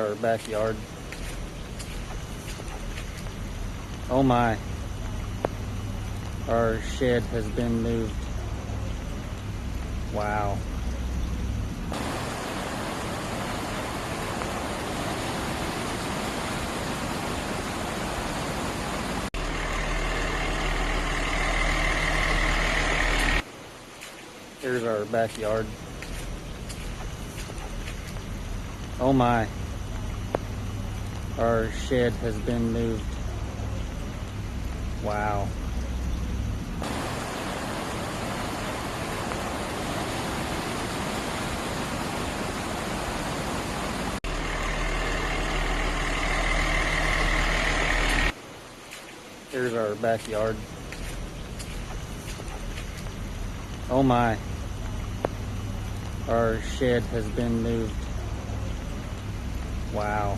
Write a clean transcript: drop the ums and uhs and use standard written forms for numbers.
our backyard. Oh my. Our shed has been moved. Wow. Here's our backyard. Oh my. Our shed has been moved. Wow. Here's our backyard. Oh my. Our shed has been moved. Wow.